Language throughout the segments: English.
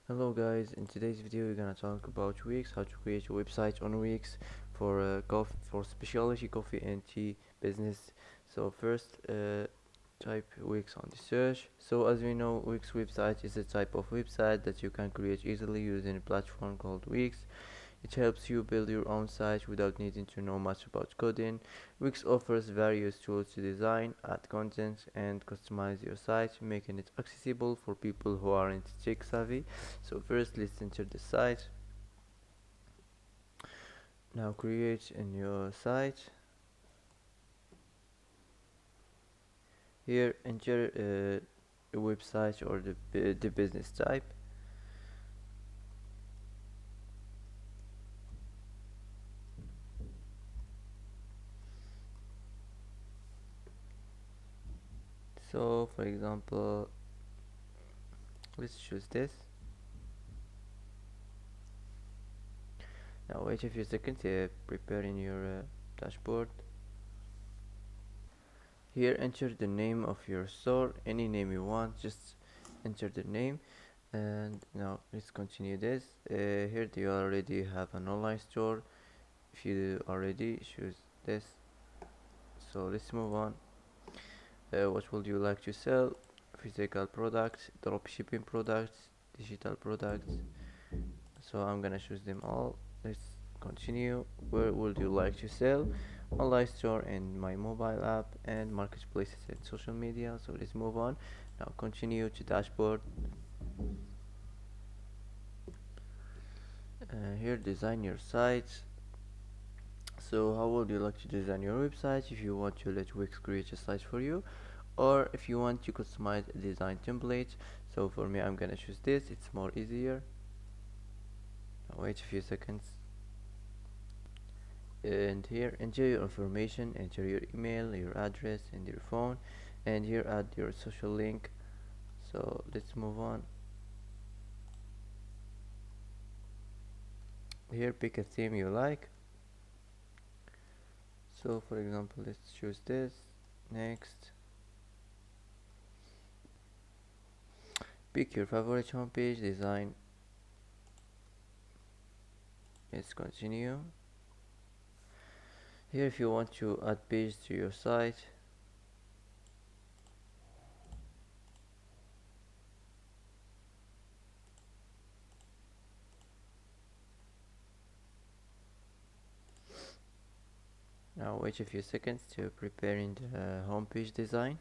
Hello guys, in today's video we're gonna talk about Wix, how to create a website on Wix for for specialty coffee and tea business. So first type Wix on the search. So as we know, Wix website is a type of website that you can create easily using a platform called Wix. It helps you build your own site without needing to know much about coding. Wix offers various tools to design, add content, and customize your site, making it accessible for people who aren't tech savvy. So first, let's enter the site. Now create a new site. Here, enter a website or the business type. So, for example, let's choose this. Now wait a few seconds, preparing your dashboard. Here enter the name of your store, any name you want, just enter the name. And now let's continue this. Here you already have an online store. If you already choose this, so let's move on. What would you like to sell? Physical products, drop shipping products, digital products. So I'm gonna choose them all. Let's continue. Where would you like to sell? Online store and my mobile app and marketplaces and social media. So let's move on. Now continue to dashboard. Here design your site. So how would you like to design your website? If you want to let Wix create a site for you, or if you want to customize a design template. So for me, I'm gonna choose this, it's more easier. Now wait a few seconds. And here enter your information, enter your email, your address and your phone, and here add your social link. So let's move on. Here pick a theme you like. So for example, let's choose this. Next, pick your favorite homepage design. Let's continue. Here if you want to add page to your site, now wait a few seconds to preparing the homepage design.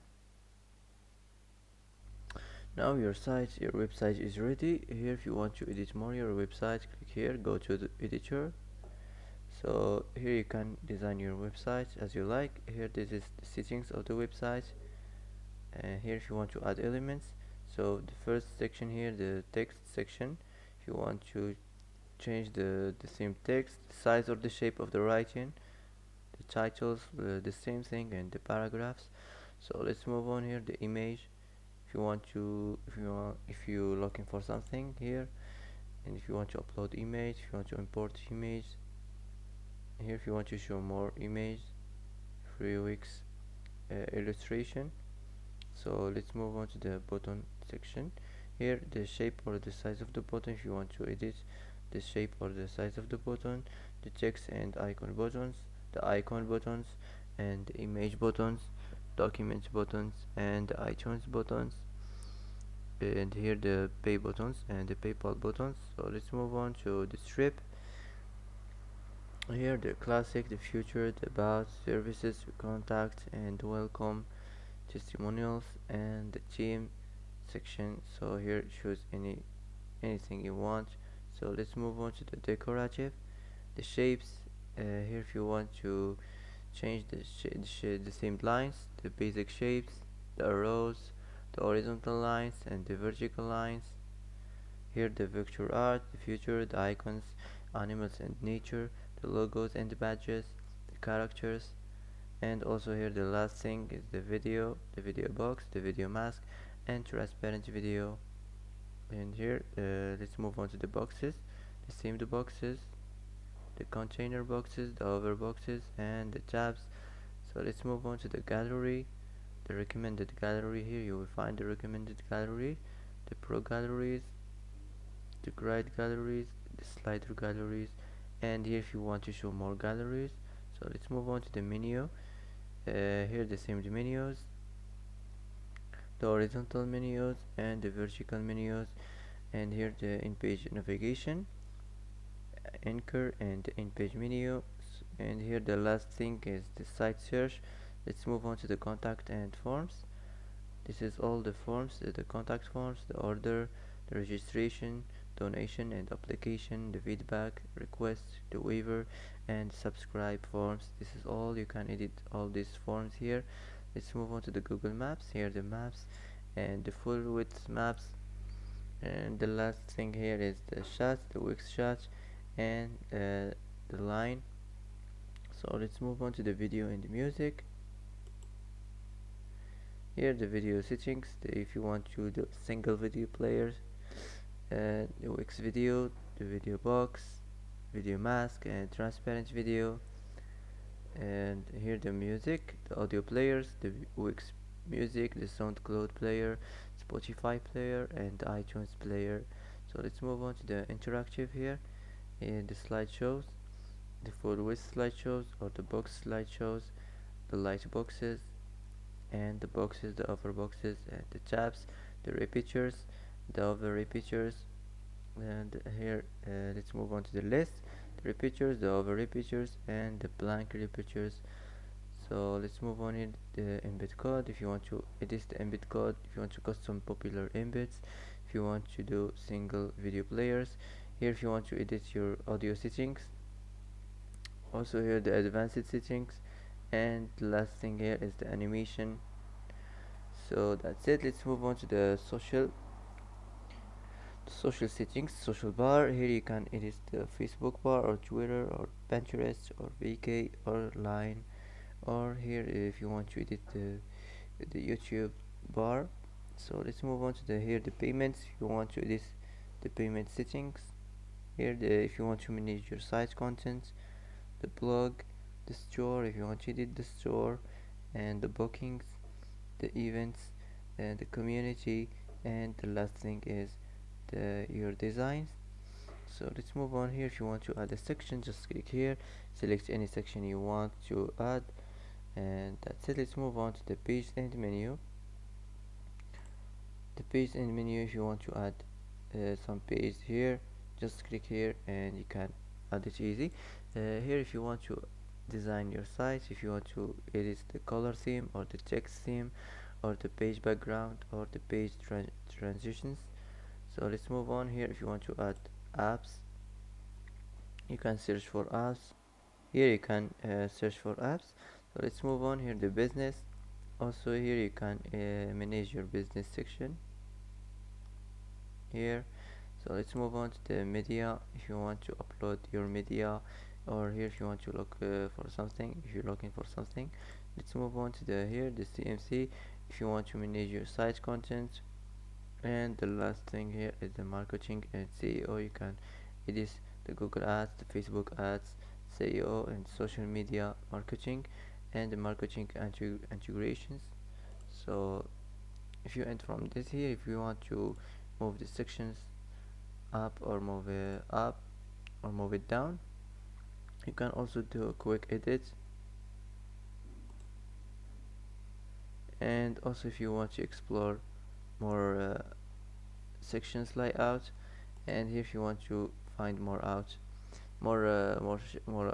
Now your website is ready. Here if you want to edit more your website, click here, go to the editor. So here you can design your website as you like. Here this is the settings of the website. And here if you want to add elements, so the first section here, the text section, if you want to change the same text, the size or the shape of the writing, the titles, the same thing, and the paragraphs. So let's move on here, the image. If you're looking for something here, and if you want to upload image, if you want to import image, here if you want to show more image, free Wix illustration. So let's move on to the button section. Here the shape or the size of the button, if you want to edit the shape or the size of the button, the text and icon buttons, the icon buttons and the image buttons, document buttons and the iTunes buttons, and here the pay buttons and the PayPal buttons. So let's move on to the strip. Here the classic, the future, the about, services, contact and welcome, testimonials and the team section. So here choose anything you want. So let's move on to the decorative, the shapes. Here if you want to change the same lines, the basic shapes, the arrows, the horizontal lines and the vertical lines. Here the vector art, the future, the icons, animals and nature, the logos and the badges, the characters, and also here the last thing is the video box, the video mask and transparent video. And here let's move on to the boxes, the themed boxes, the container boxes, the hover boxes and the tabs. So let's move on to the gallery, the recommended gallery. Here you will find the recommended gallery, the pro galleries, the grid galleries, the slider galleries, and here if you want to show more galleries. So let's move on to the menu. Here the same menus, the horizontal menus and the vertical menus, and here the in-page navigation, anchor, and the in-page menu. And here the last thing is the site search. Let's move on to the contact and forms. This is all the forms, the contact forms, the order, the registration, donation and application, the feedback, request, the waiver, and subscribe forms. This is all. You can edit all these forms here. Let's move on to the Google Maps. Here the maps and the full width maps. And the last thing here is the shots, the Wix shots, and the line. So let's move on to the video and the music. Here the video settings, if you want to do single video players, the Wix video, the video box, video mask, and transparent video. And here the music, the audio players, the Wix music, the SoundCloud player, Spotify player, and the iTunes player. So let's move on to the interactive here. In the slideshows, the full width slideshows or the box slideshows, the light boxes and the boxes, the over boxes, and the tabs, the repeaters, the over repeaters. And here let's move on to the list, the repeaters, the over repeaters, and the blank repeaters. So let's move on in the embed code. If you want to edit the embed code, if you want to custom popular embeds, if you want to do single video players, here if you want to edit your audio settings, also here the advanced settings, and the last thing here is the animation. So that's it. Let's move on to the social settings, social bar. Here you can edit the Facebook bar or Twitter or Pinterest or VK or Line, or here if you want to edit the YouTube bar. So let's move on to the here the payments. If you want to edit the payment settings, here if you want to manage your site content, the blog, the store if you want to edit the store, and the bookings, the events, and the community, and the last thing is your designs. So let's move on. Here if you want to add a section, just click here, select any section you want to add, and that's it. Let's move on to the page and menu. The page and menu, if you want to add some page here, just click here and you can add it easy. Here if you want to design your site, if you want to edit the color theme or the text theme or the page background or the page transitions. So let's move on. Here if you want to add apps, you can search for apps. Here you can search for apps. So let's move on. Here the business, also here you can manage your business section here. So let's move on to the media. If you want to upload your media, or here if you want to look for something, if you're looking for something, let's move on to the here the CMC if you want to manage your site content. And the last thing here is the marketing and SEO. You can edit the Google ads, the Facebook ads, SEO, and social media marketing, and the marketing integrations. So if you end from this here, if you want to move the sections up or move it up or move it down, you can also do a quick edit. And also if you want to explore more sections layout, and here if you want to find more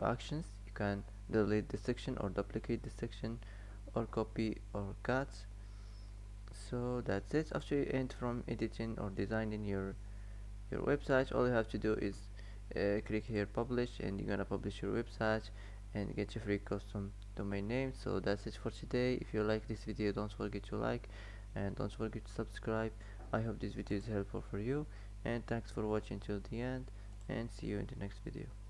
actions, you can delete the section or duplicate the section or copy or cut. So that's it. After you end from editing or designing your website, all you have to do is click here publish, and you're gonna publish your website and get your free custom domain name. So that's it for today. If you like this video, don't forget to like and don't forget to subscribe. I hope this video is helpful for you, and thanks for watching till the end, and see you in the next video.